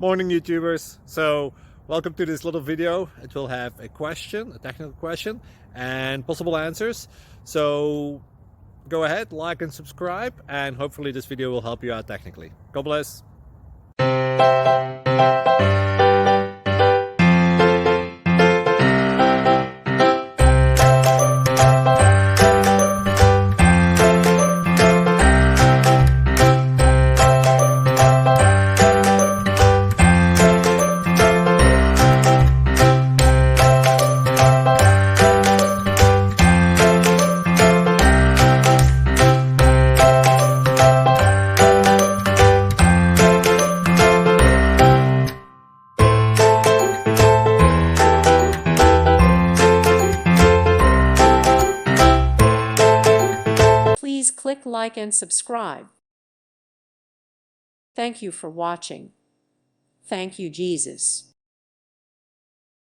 Morning YouTubers. So welcome to this little video. It will have a question, a technical question, and possible answers. So go ahead, like and subscribe, and hopefully this video will help you out technically. God bless. Please click like and subscribe. Thank you for watching. Thank you, Jesus.